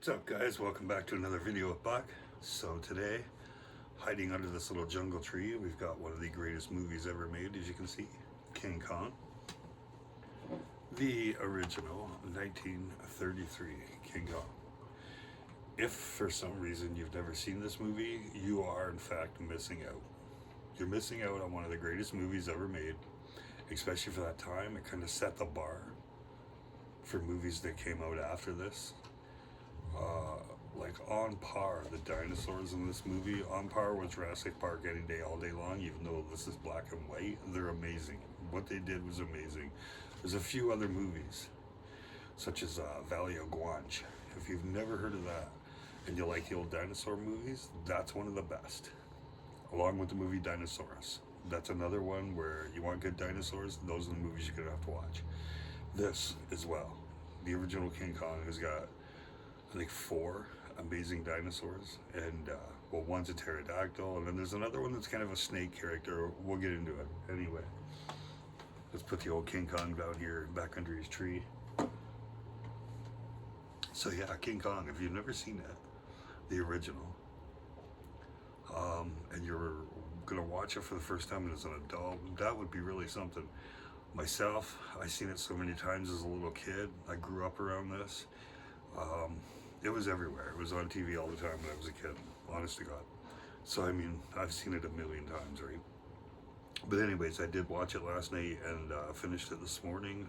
What's up, guys? Welcome back to another video with Buck. So today, hiding under this little jungle tree, we've got one of the greatest movies ever made, as you can see, King Kong. The original 1933 King Kong. If for some reason you've never seen this movie, you are in fact missing out. You're missing out on one of the greatest movies ever made, especially for that time. It kind of set the bar for movies that came out after this. Like on par, the dinosaurs in this movie, on par with Jurassic Park any day, all day long, even though this is black and white, they're amazing. What they did was amazing. There's a few other movies, such as Valley of Gwanj. If you've never heard of that, and you like the old dinosaur movies, that's one of the best. Along with the movie Dinosaurus. That's another one where you want good dinosaurs, those are the movies you're gonna have to watch. This as well. The original King Kong has got, I think, 4 amazing dinosaurs, and well, one's a pterodactyl, and then there's another one that's kind of a snake character. We'll get into it anyway. Let's put the old King Kong down here back under his tree. So yeah, King Kong, if you've never seen it, the original, and you're gonna watch it for the first time as an adult, that would be really something. Myself, I've seen it so many times as a little kid. I grew up around this. It was everywhere. It was on TV all the time when I was a kid, honest to God. So, I mean, I've seen it a million times, right? But anyways, I did watch it last night and finished it this morning.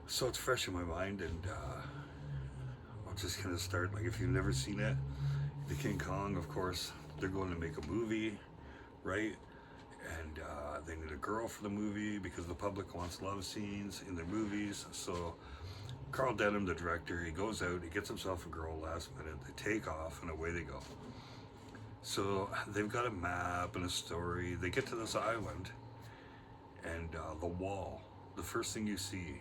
So it's fresh in my mind, and I'll just kind of start. Like, if you've never seen it, the King Kong, of course, they're going to make a movie, right? And they need a girl for the movie because the public wants love scenes in their movies. So Carl Denham, the director, he goes out, he gets himself a girl last minute, they take off, and away they go. So they've got a map and a story. They get to this island, and the wall, the first thing you see,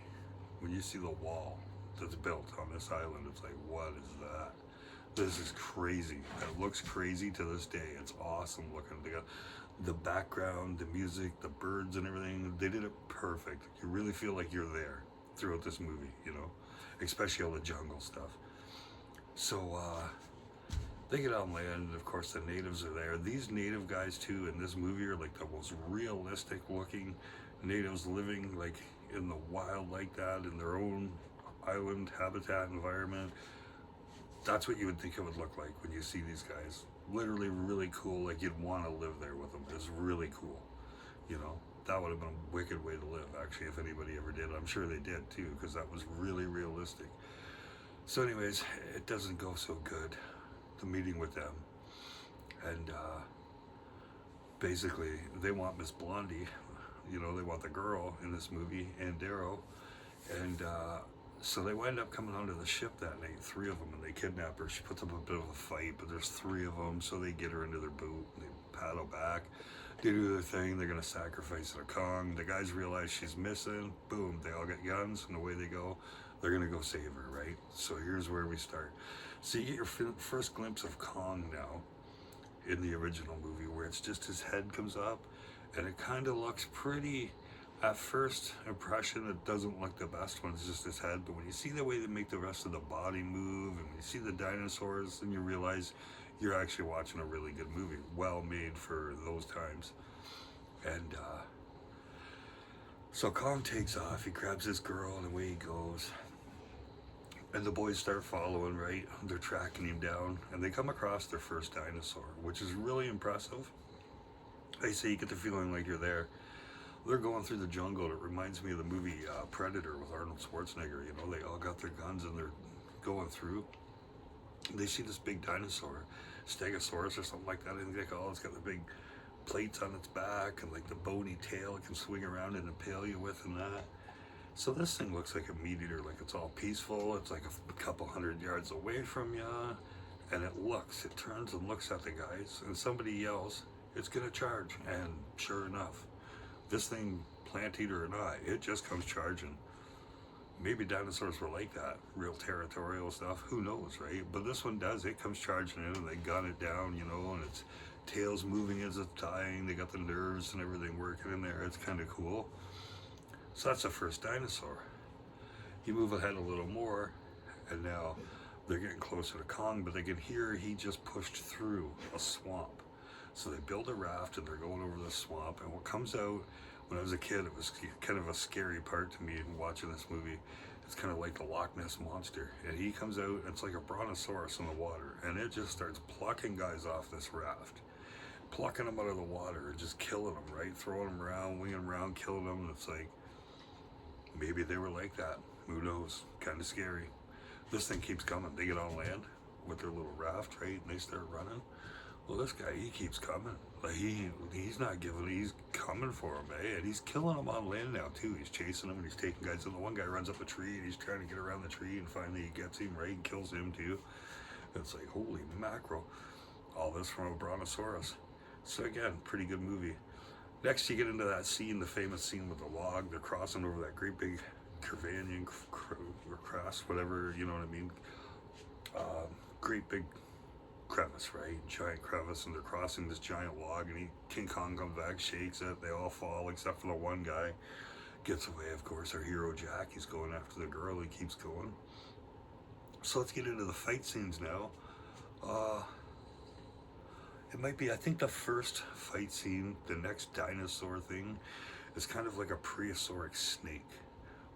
when you see the wall that's built on this island, it's like, what is that? This is crazy. It looks crazy to this day. It's awesome looking. They got the background, the music, the birds and everything. They did it perfect. You really feel like you're there throughout this movie, you know, especially all the jungle stuff. So they get on land, and of course the natives are there. These native guys too in this movie are like the most realistic looking natives, living like in the wild like that, in their own island habitat environment. That's what you would think it would look like when you see these guys. Literally really cool, like you'd want to live there with them. It's really cool, you know. That would have been a wicked way to live, actually, if anybody ever did. I'm sure they did too, because that was really realistic. So anyways, it doesn't go so good, the meeting with them. And basically, they want Miss Blondie, you know, they want the girl in this movie, and Darrow. And so they wind up coming onto the ship that night, 3 of them, and they kidnap her. She puts up a bit of a fight, but there's 3 of them, so they get her into their boat, and they paddle back. They do their thing, they're gonna sacrifice the Kong. The guys realize she's missing, boom, they all get guns, and away they go. They're gonna go save her, right? So here's where we start. So you get your first glimpse of Kong now in the original movie, where it's just his head comes up, and it kind of looks pretty. At first impression, it doesn't look the best when it's just his head, but when you see the way they make the rest of the body move, and when you see the dinosaurs, then you realize you're actually watching a really good movie, well made for those times. And so Kong takes off, he grabs his girl, and away he goes. And the boys start following, right? They're tracking him down, and they come across their first dinosaur, which is really impressive. I say you get the feeling like you're there. They're going through the jungle. It reminds me of the movie Predator with Arnold Schwarzenegger. You know, they all got their guns and they're going through. They see this big dinosaur, Stegosaurus or something like that. I think they call it. It's got the big plates on its back and like the bony tail it can swing around and impale you with and that. So this thing looks like a meat eater, like it's all peaceful. It's like a couple 100 yards away from you, and it turns and looks at the guys, and somebody yells, "It's gonna charge!" And sure enough, this thing, plant eater or not, it just comes charging. Maybe dinosaurs were like that, real territorial stuff, who knows, right? But this one does, it comes charging in, and they gun it down, you know, and its tail's moving as it's dying. They got the nerves and everything working in there. It's kind of cool. So that's the first dinosaur. You move ahead a little more, and now They're getting closer to Kong, but they can hear he just pushed through a swamp. So they build a raft and they're going over the swamp. And what comes out, when I was a kid, it was kind of a scary part to me watching this movie. It's kind of like the Loch Ness Monster. And he comes out, and it's like a brontosaurus in the water. And it just starts plucking guys off this raft. Plucking them out of the water and just killing them, right? Throwing them around, winging them around, killing them. And it's like, maybe they were like that. Who knows? Kind of scary. This thing keeps coming. They get on land with their little raft, right? And they start running. Well, this guy, he keeps coming. Like, he's not giving, he's coming for him, eh? And he's killing them on land now, too. He's chasing them and he's taking guys. And the one guy runs up a tree and he's trying to get around the tree, and finally he gets him, right? And kills him, too. And it's like, holy mackerel. All this from a brontosaurus. So again, pretty good movie. Next, you get into that scene, the famous scene with the log. They're crossing over that great big Curvanian or crest, whatever, you know what I mean? Great big crevice, right? Giant crevice, and they're crossing this giant log, and King Kong comes back, shakes it, they all fall except for the one guy. Gets away, of course, our hero Jack. He's going after the girl, he keeps going. So let's get into the fight scenes now. It might be, I think the first fight scene, the next dinosaur thing, is kind of like a prehistoric snake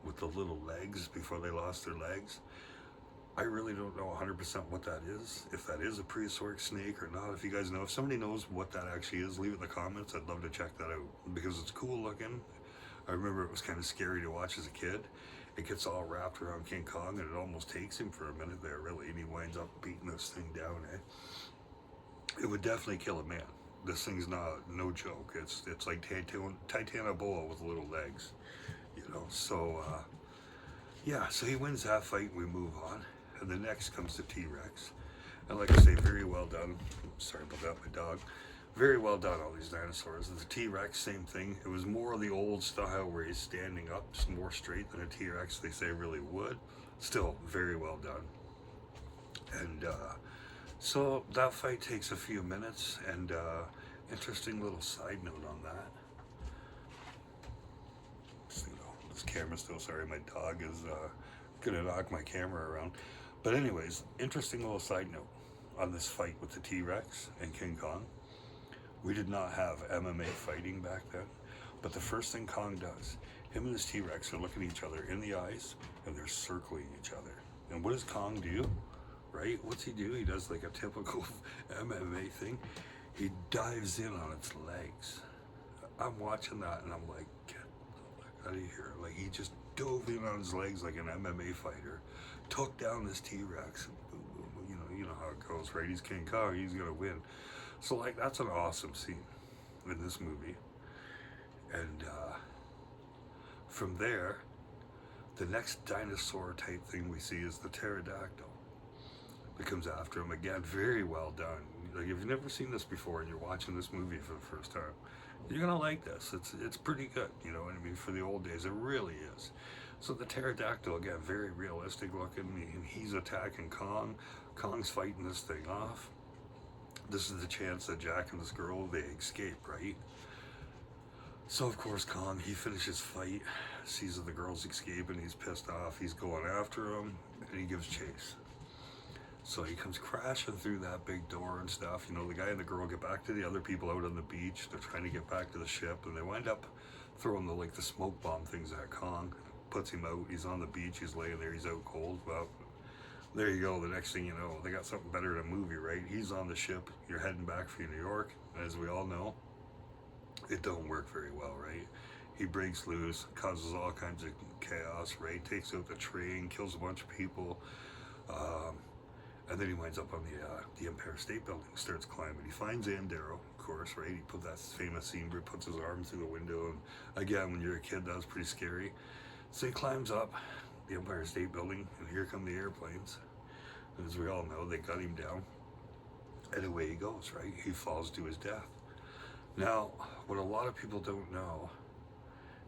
with the little legs before they lost their legs. I really don't know 100% what that is, if that is a prehistoric snake or not. If you guys know, if somebody knows what that actually is, leave it in the comments. I'd love to check that out because it's cool looking. I remember it was kind of scary to watch as a kid. It gets all wrapped around King Kong and it almost takes him for a minute there, really, and he winds up beating this thing down, eh? It would definitely kill a man. This thing's no joke. It's like Titanoboa with little legs, you know. So yeah, so he wins that fight and we move on. And the next comes the T-Rex. And like I say, very well done. Sorry about that, my dog. Very well done, all these dinosaurs. The T-Rex, same thing. It was more of the old style where he's standing up, just more straight than a T-Rex, they say, really would. Still, very well done. And so that fight takes a few minutes, and interesting little side note on that. This camera's still, sorry, my dog is gonna knock my camera around. But anyways, interesting little side note on this fight with the T-Rex and King Kong. We did not have MMA fighting back then, but the first thing Kong does, him and his T-Rex are looking each other in the eyes, and they're circling each other. And what does Kong do? Right? What's he do? He does like a typical MMA thing. He dives in on its legs. I'm watching that and I'm like, get the fuck out of here. Like, he just dove in on his legs like an MMA fighter, took down this T-Rex. You know how it goes, right? He's King Kong, he's gonna win. So like, that's an awesome scene in this movie. And from there, the next dinosaur type thing we see is the pterodactyl. It comes after him again. Very well done. Like, if you've never seen this before and you're watching this movie for the first time, you're gonna like this. It's pretty good, you know what I mean? For the old days, it really is. So the pterodactyl, again, very realistic looking, and he's attacking Kong. Kong's fighting this thing off. This is the chance that Jack and this girl, they escape, right? So of course Kong, he finishes fight, sees that the girl's escaping, he's pissed off, he's going after him, and he gives chase. So he comes crashing through that big door and stuff. You know, the guy and the girl get back to the other people out on the beach. They're trying to get back to the ship, and they wind up throwing the smoke bomb things at Kong. Puts him out. He's on the beach. He's laying there. He's out cold. Well, there you go. The next thing you know, they got something better than a movie, right? He's on the ship. You're heading back for New York. As we all know, it don't work very well, right? He breaks loose, causes all kinds of chaos, right? Takes out the train, kills a bunch of people. And then he winds up on the Empire State Building, starts climbing. He finds Andero, of course, right? He put that famous scene where he puts his arm through the window. And again, when you're a kid, that was pretty scary. So he climbs up the Empire State Building, and here come the airplanes. And as we all know, they got him down. And away he goes, right? He falls to his death. Now, what a lot of people don't know,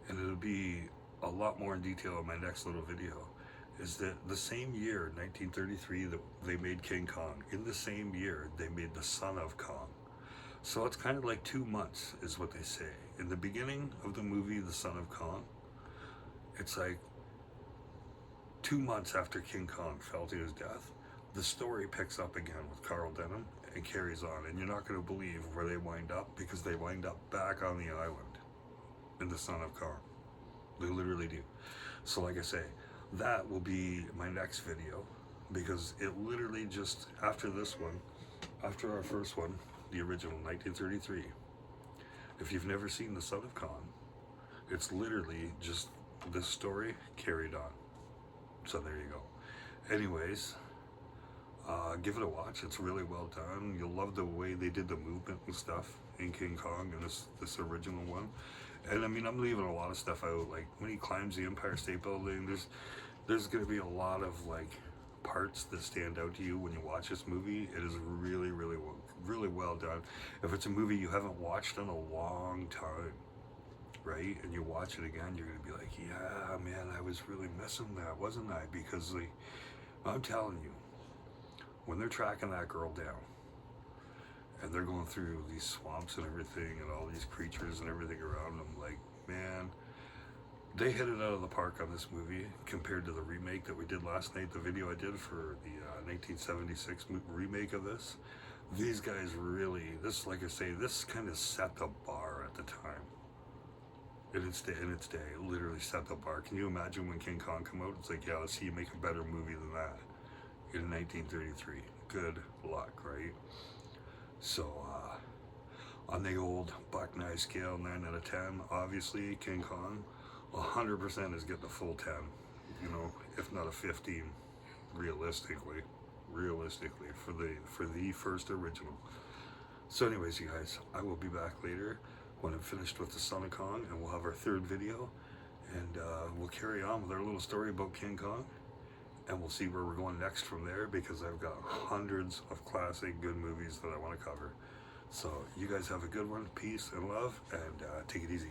and it'll be a lot more in detail in my next little video, is that the same year, 1933, that they made King Kong, in the same year, they made the Son of Kong. So it's kind of like 2 months, is what they say. In the beginning of the movie, The Son of Kong, it's like 2 months after King Kong fell to his death, the story picks up again with Carl Denham and carries on, and you're not going to believe where they wind up, because they wind up back on the island in The Son of Khan. They literally do. So like I say, that will be my next video, because it literally just, after this one, after our first one, the original 1933, if you've never seen The Son of Khan, it's literally just this story carried on. So there you go. Anyways, give it a watch. It's really well done. You'll love the way they did the movement and stuff in King Kong and this original one. And I mean, I'm leaving a lot of stuff out. Like when he climbs the Empire State Building, there's going to be a lot of like parts that stand out to you when you watch this movie. It is really, really well done. If it's a movie you haven't watched in a long time, right, and you watch it again, you're going to be like, yeah, man, I was really missing that, wasn't I? Because like, I'm telling you, when they're tracking that girl down and they're going through these swamps and everything and all these creatures and everything around them, like, man, they hit it out of the park on this movie compared to the remake that we did last night, the video I did for the 1976 remake of this. These guys really, this, like I say, this kind of set the bar at the time. In its day, it literally set the bar. Can you imagine when King Kong come out? It's like, yeah, let's see you make a better movie than that in 1933. Good luck, right? So, on the old Buck Knife scale, 9 out of 10, obviously, King Kong, 100% is getting a full 10, you know, if not a 15, realistically, for the first original. So anyways, you guys, I will be back later when I'm finished with The Son of Kong, and we'll have our third video, and we'll carry on with our little story about King Kong, and we'll see where we're going next from there, because I've got hundreds of classic good movies that I want to cover. So you guys have a good one. Peace and love, and take it easy.